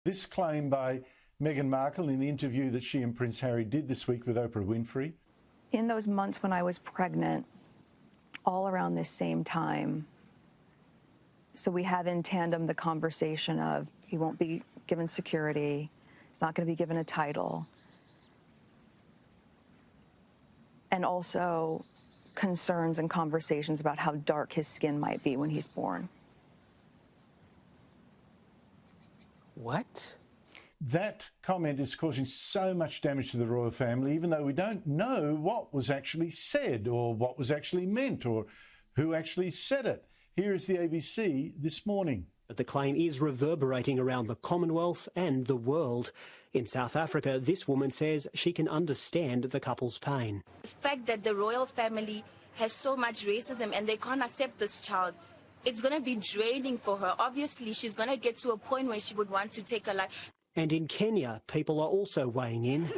This claim by Meghan Markle in the interview that she and Prince Harry did this week with Oprah Winfrey. In those months when I was pregnant, all around this same time, so we have in tandem the conversation of he won't be given security, he's not going to be given a title, and also concerns and conversations about how dark his skin might be when he's born. What? That comment is causing so much damage to the royal family, even though we don't know what was actually said or what was actually meant or who actually said it. Here is the ABC this morning. The claim is reverberating around the Commonwealth and the world. In South Africa, this woman says she can understand the couple's pain. The fact that the royal family has so much racism and they can't accept this child, it's going to be draining for her. Obviously, she's going to get to a point where she would want to take her life. And in Kenya, people are also weighing in.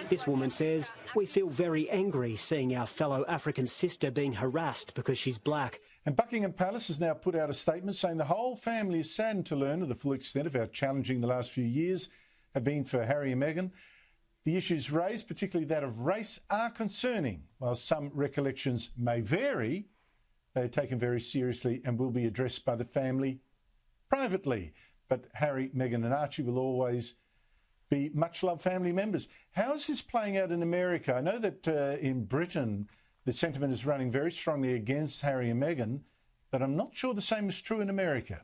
This woman says, we feel very angry seeing our fellow African sister being harassed because she's black. And Buckingham Palace has now put out a statement saying the whole family is saddened to learn of the full extent of how challenging the last few years have been for Harry and Meghan. The issues raised, particularly that of race, are concerning. While some recollections may vary, they are taken very seriously and will be addressed by the family privately. But Harry, Meghan and Archie will always be much-loved family members. How is this playing out in America? I know that in Britain the sentiment is running very strongly against Harry and Meghan, but I'm not sure the same is true in America.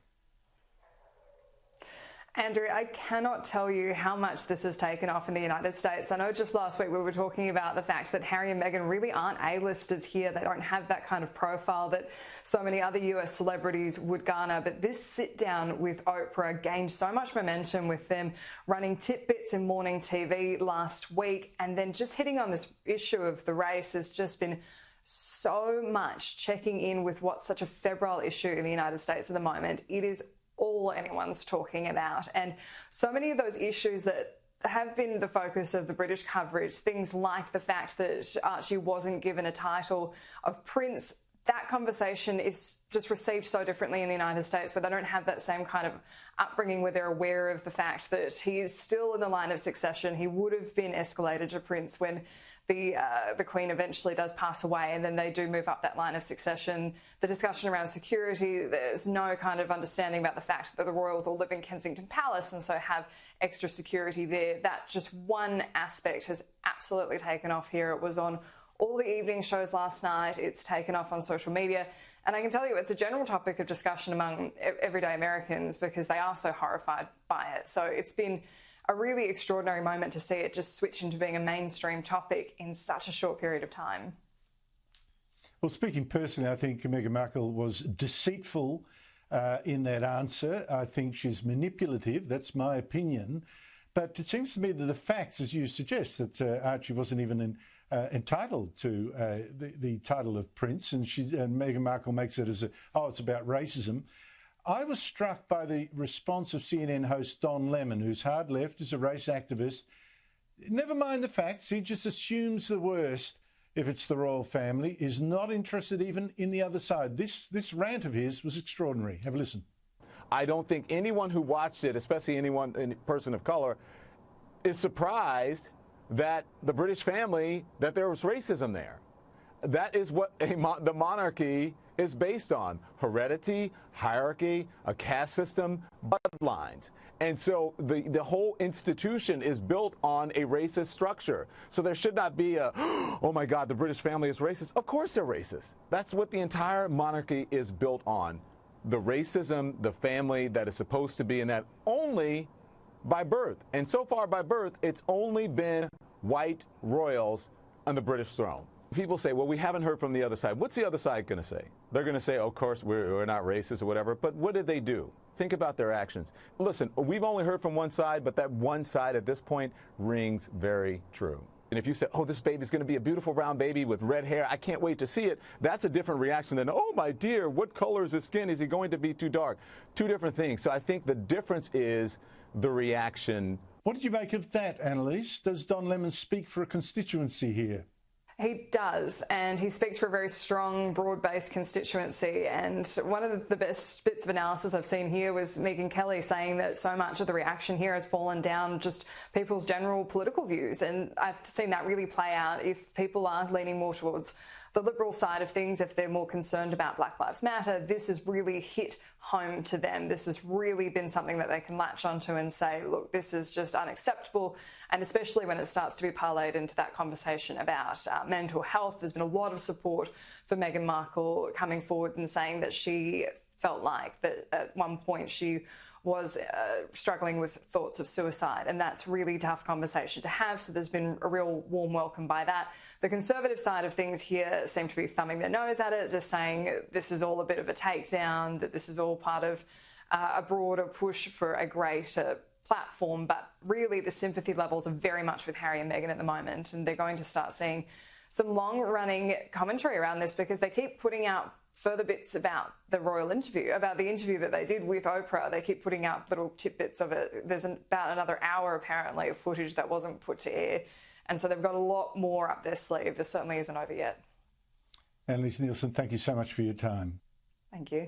Andrew, I cannot tell you how much this has taken off in the United States. I know just last week we were talking about the fact that Harry and Meghan really aren't A-listers here. They don't have that kind of profile that so many other US celebrities would garner. But this sit-down with Oprah gained so much momentum with them running tidbits in morning TV last week. And then just hitting on this issue of the race has just been so much checking in with what's such a febrile issue in the United States at the moment. It is all anyone's talking about. And so many of those issues that have been the focus of the British coverage, things like the fact that Archie wasn't given a title of Prince, that conversation is just received so differently in the United States, where they don't have that same kind of upbringing where they're aware of the fact that he is still in the line of succession. He would have been escalated to Prince when the Queen eventually does pass away, and then they do move up that line of succession. The discussion around security, there's no kind of understanding about the fact that the royals all live in Kensington Palace and so have extra security there. That just one aspect has absolutely taken off here. It was on all the evening shows last night. It's taken off on social media. And I can tell you it's a general topic of discussion among everyday Americans because they are so horrified by it. So it's been a really extraordinary moment to see it just switch into being a mainstream topic in such a short period of time. Well, speaking personally, I think Meghan Markle was deceitful in that answer. I think she's manipulative. That's my opinion. But it seems to me that the facts, as you suggest, that Archie wasn't even entitled to the title of Prince, and Meghan Markle makes it as it's about racism. I was struck by the response of CNN host Don Lemon, who's hard left, is a race activist. Never mind the facts, he just assumes the worst if it's the royal family, is not interested even in the other side. This rant of his was extraordinary. Have a listen. I don't think anyone who watched it, especially any person of color, is surprised that the British family, that there was racism there. That is what the monarchy is based on: heredity, hierarchy, a caste system, bloodlines. And so the whole institution is built on a racist structure. So there should not be oh my God, the British family is racist. Of course they're racist. That's what the entire monarchy is built on. The racism, the family that is supposed to be in that only by birth. And so far by birth, it's only been white royals on the British throne. People say, well, we haven't heard from the other side. What's the other side going to say? They're going to say, of course, we're not racist or whatever. But what did they do? Think about their actions. Listen, we've only heard from one side, but that one side at this point rings very true. And if you say, oh, this baby's going to be a beautiful brown baby with red hair, I can't wait to see it, that's a different reaction than, oh, my dear, what color is his skin? Is he going to be too dark? Two different things. So I think the difference is the reaction. What did you make of that, Anneliese? Does Don Lemon speak for a constituency here? He does, and he speaks for a very strong, broad-based constituency. And one of the best bits of analysis I've seen here was Meghan Kelly saying that so much of the reaction here has fallen down just people's general political views. And I've seen that really play out if people are leaning more towards the Liberal side of things, if they're more concerned about Black Lives Matter. This has really hit home to them. This has really been something that they can latch onto and say, look, this is just unacceptable. And especially when it starts to be parlayed into that conversation about mental health. There's been a lot of support for Meghan Markle coming forward and saying that she felt like that at one point she was struggling with thoughts of suicide, and that's really tough conversation to have. So there's been a real warm welcome by that. The Conservative side of things here seem to be thumbing their nose at it, just saying this is all a bit of a takedown, that this is all part of a broader push for a greater platform. But really the sympathy levels are very much with Harry and Meghan at the moment, and they're going to start seeing some long-running commentary around this because they keep putting out further bits about the royal interview, about the interview that they did with Oprah. They keep putting out little tidbits of it. There's about another hour, apparently, of footage that wasn't put to air. And so they've got a lot more up their sleeve. This certainly isn't over yet. Anneliese Nielsen, thank you so much for your time. Thank you.